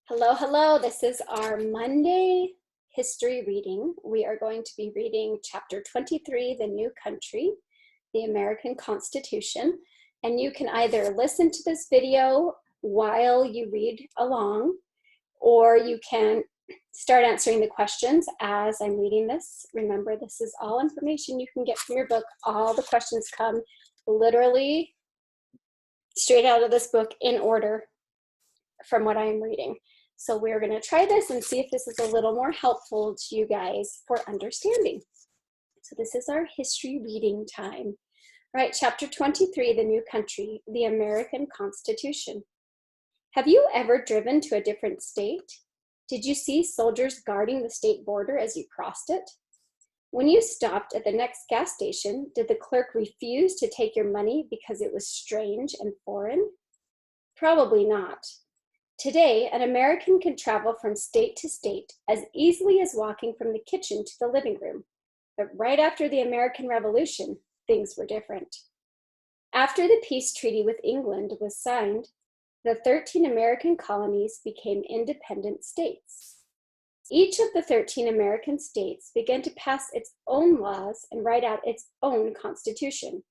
Hello, hello. This is our Monday history reading. We are going to be reading chapter 23, The New Country, the American Constitution. And you can either listen to this video while you read along, or you can start answering the questions as I'm reading this. Remember, this is all information you can get from your book. All the questions come literally straight out of this book in order from what I'm reading. So we're going to try this and see if this is a little more helpful to you guys for understanding. So this is our history reading time. All right, chapter 23, The New Country, the American Constitution. Have you ever driven to a different state? Did you see soldiers guarding the state border as you crossed it? When you stopped at the next gas station, did the clerk refuse to take your money because it was strange and foreign? Probably not. Today, an American can travel from state to state as easily as walking from the kitchen to the living room. But right after the American Revolution, things were different. After the peace treaty with England was signed, the 13 American colonies became independent states. Each of the 13 American states began to pass its own laws and write out its own constitution.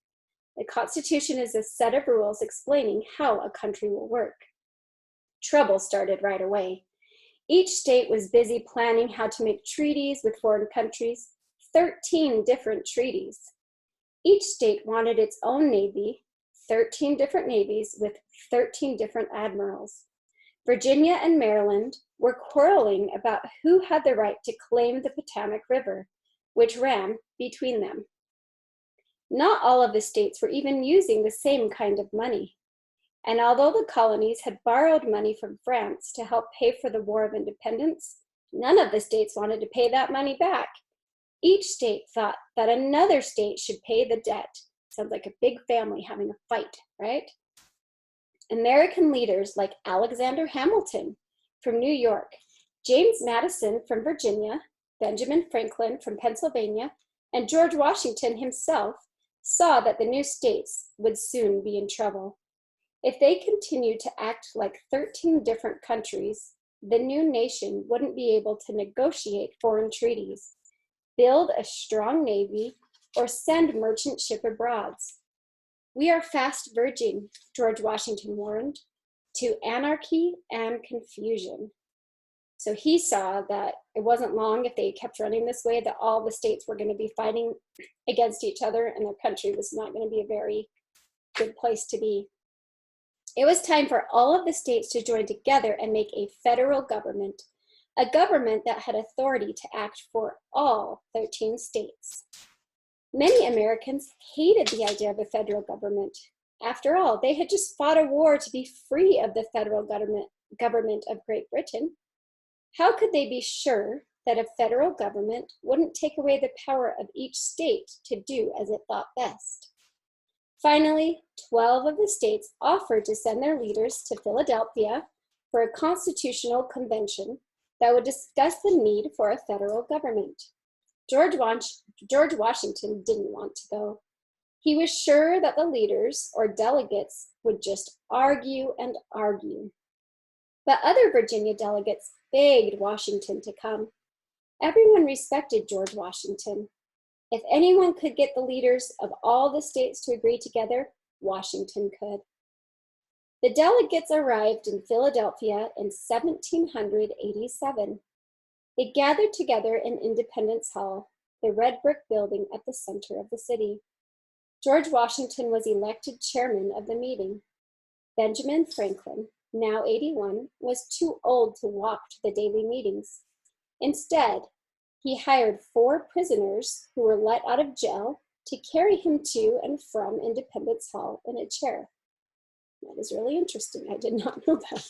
The Constitution is a set of rules explaining how a country will work. Trouble started right away. Each state was busy planning how to make treaties with foreign countries, 13 different treaties. Each state wanted its own navy, 13 different navies with 13 different admirals. Virginia and Maryland were quarreling about who had the right to claim the Potomac River, which ran between them. Not all of the states were even using the same kind of money. And although the colonies had borrowed money from France to help pay for the War of Independence, none of the states wanted to pay that money back. Each state thought that another state should pay the debt. Sounds like a big family having a fight, right? American leaders like Alexander Hamilton from New York, James Madison from Virginia, Benjamin Franklin from Pennsylvania, and George Washington himself saw that the new states would soon be in trouble. If they continued to act like 13 different countries, the new nation wouldn't be able to negotiate foreign treaties, build a strong navy, or send merchant ship abroad. We are fast verging, George Washington warned, to anarchy and confusion. So he saw that it wasn't long if they kept running this way that all the states were going to be fighting against each other and their country was not going to be a very good place to be. It was time for all of the states to join together and make a federal government, a government that had authority to act for all 13 states. Many Americans hated the idea of a federal government. After all, they had just fought a war to be free of the federal government of Great Britain. How could they be sure that a federal government wouldn't take away the power of each state to do as it thought best? Finally, 12 of the states offered to send their leaders to Philadelphia for a constitutional convention that would discuss the need for a federal government. George Washington didn't want to go. He was sure that the leaders, or delegates, would just argue and argue. But other Virginia delegates begged Washington to come. Everyone respected George Washington. If anyone could get the leaders of all the states to agree together, Washington could. The delegates arrived in Philadelphia in 1787. They gathered together in Independence Hall, the red brick building at the center of the city. George Washington was elected chairman of the meeting. Benjamin Franklin, now 81, was too old to walk to the daily meetings. Instead, he hired 4 prisoners who were let out of jail to carry him to and from Independence Hall in a chair. That is really interesting. I did not know that.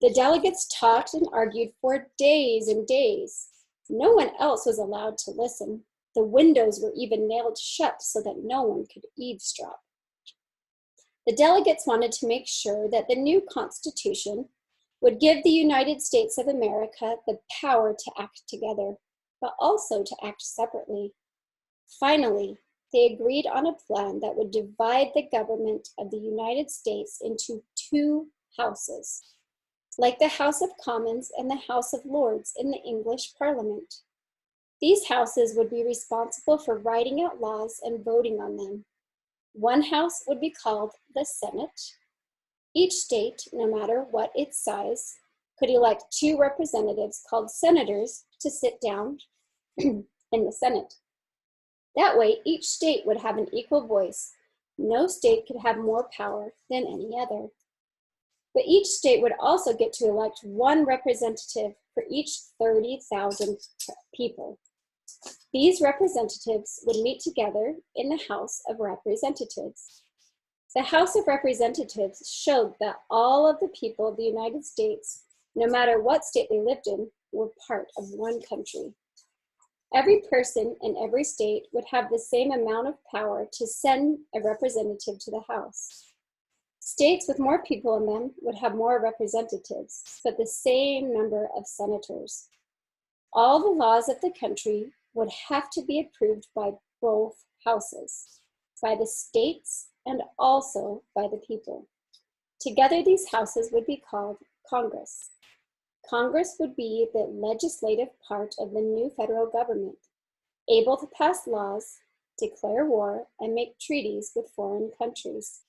The delegates talked and argued for days and days. No one else was allowed to listen. The windows were even nailed shut so that no one could eavesdrop. The delegates wanted to make sure that the new Constitution would give the United States of America the power to act together, but also to act separately. Finally, they agreed on a plan that would divide the government of the United States into 2 houses. like the House of Commons and the House of Lords in the English Parliament. These houses would be responsible for writing out laws and voting on them. One house would be called the Senate. Each state, no matter what its size, could elect 2 representatives called senators to sit down in the Senate. That way, each state would have an equal voice. No state could have more power than any other. But each state would also get to elect 1 representative for each 30,000 people. These representatives would meet together in the House of Representatives. The House of Representatives showed that all of the people of the United States, no matter what state they lived in, were part of one country. Every person in every state would have the same amount of power to send a representative to the House. States with more people in them would have more representatives, but the same number of senators. All the laws of the country would have to be approved by both houses, by the states and also by the people. Together, these houses would be called Congress. Congress would be the legislative part of the new federal government, able to pass laws, declare war, and make treaties with foreign countries.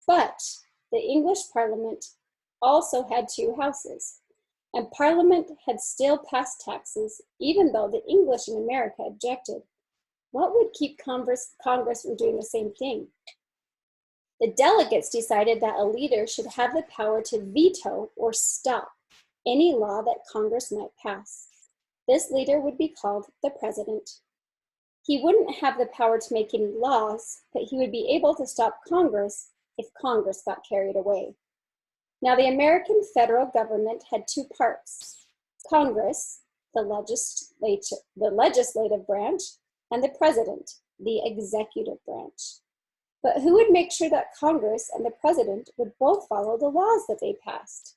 But the English Parliament also had 2 houses, and Parliament had still passed taxes even though the English in America objected. What would keep Congress from doing the same thing? The delegates decided that a leader should have the power to veto or stop any law that Congress might pass. This leader would be called the president. He wouldn't have the power to make any laws, but he would be able to stop Congress if Congress got carried away. Now, the American federal government had 2 parts: Congress, the legislative branch, and the president, the executive branch. But who would make sure that Congress and the president would both follow the laws that they passed?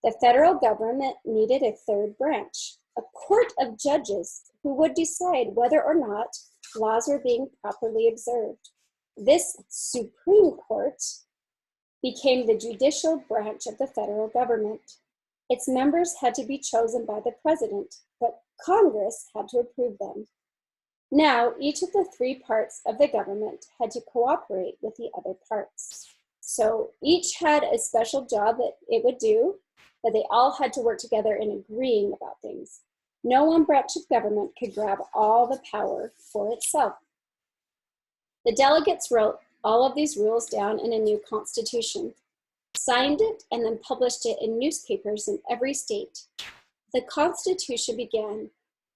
The federal government needed a 3rd branch, a court of judges who would decide whether or not laws were being properly observed. This Supreme Court became the judicial branch of the federal government. Its members had to be chosen by the president, but Congress had to approve them. Now, each of the 3 parts of the government had to cooperate with the other parts. So each had a special job that it would do, but they all had to work together in agreeing about things. No one branch of government could grab all the power for itself. The delegates wrote all of these rules down in a new constitution, signed it, and then published it in newspapers in every state. The Constitution began,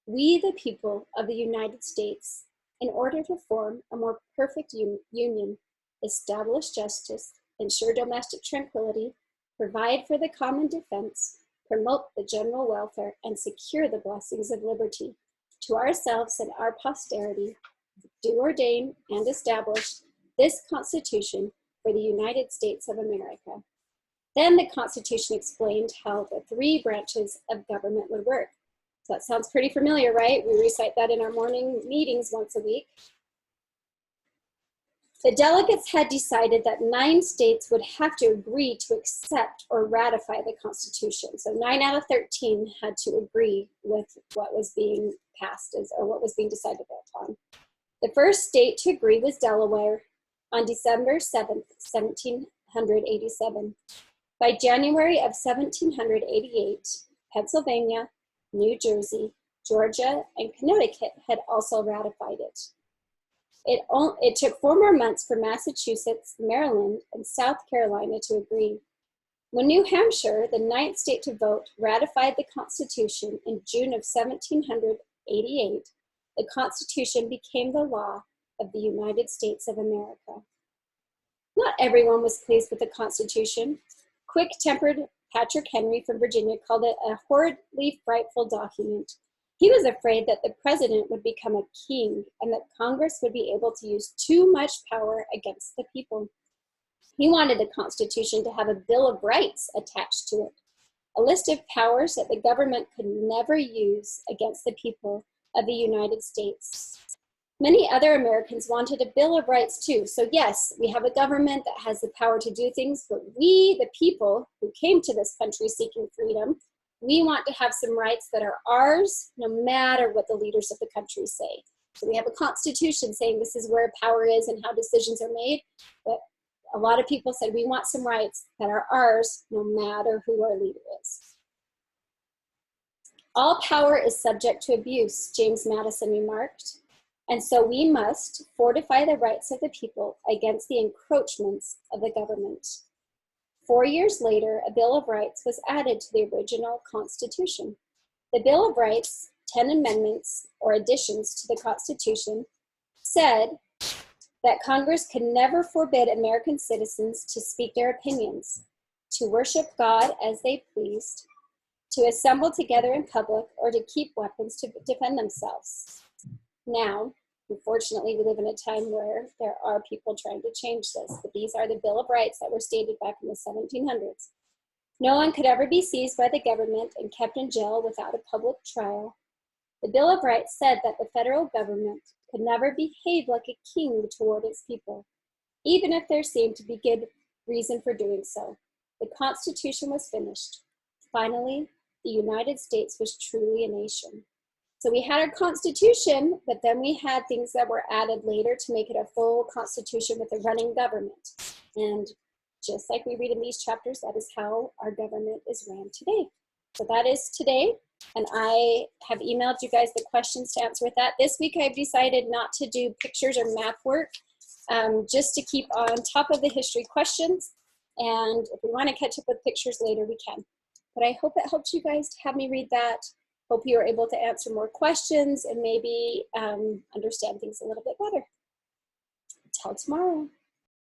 "We, the people of the United States, in order to form a more perfect union, establish justice, ensure domestic tranquility, provide for the common defense, promote the general welfare, and secure the blessings of liberty, to ourselves and our posterity, do ordain and establish this Constitution for the United States of America." Then the Constitution explained how the 3 branches of government would work. So that sounds pretty familiar, right? We recite that in our morning meetings once a week. The delegates had decided that 9 states would have to agree to accept or ratify the Constitution. So 9 out of 13 had to agree with what was being passed or what was being decided upon. The first state to agree was Delaware on December 7th, 1787. By January of 1788, Pennsylvania, New Jersey, Georgia, and Connecticut had also ratified it. It took 4 more months for Massachusetts, Maryland, and South Carolina to agree. When New Hampshire, the 9th state to vote, ratified the Constitution in June of 1788, the Constitution became the law of the United States of America. Not everyone was pleased with the Constitution. Quick-tempered Patrick Henry from Virginia called it a horridly frightful document. He was afraid that the president would become a king and that Congress would be able to use too much power against the people. He wanted the Constitution to have a Bill of Rights attached to it, a list of powers that the government could never use against the people of the United States. Many other Americans wanted a Bill of Rights too. So yes, we have a government that has the power to do things, but we, the people who came to this country seeking freedom, we want to have some rights that are ours, no matter what the leaders of the country say. So we have a constitution saying this is where power is and how decisions are made, but a lot of people said we want some rights that are ours, no matter who our leader is. All power is subject to abuse, James Madison remarked. And so we must fortify the rights of the people against the encroachments of the government. 4 years later, a Bill of Rights was added to the original Constitution. The Bill of Rights, 10 amendments or additions to the Constitution, said that Congress could never forbid American citizens to speak their opinions, to worship God as they pleased, to assemble together in public, or to keep weapons to defend themselves. Now, unfortunately, we live in a time where there are people trying to change this, but these are the Bill of Rights that were stated back in the 1700s. No one could ever be seized by the government and kept in jail without a public trial. The Bill of Rights said that the federal government could never behave like a king toward its people, even if there seemed to be good reason for doing so. The Constitution was finished. Finally, the United States was truly a nation. So we had our Constitution, but then we had things that were added later to make it a full Constitution with a running government. And just like we read in these chapters, that is how our government is ran today. So that is today, and I have emailed you guys the questions to answer with that. This week I've decided not to do pictures or map work, just to keep on top of the history questions. And if we want to catch up with pictures later, we can. But I hope it helps you guys to have me read that. Hope you are able to answer more questions and maybe understand things a little bit better. Till tomorrow.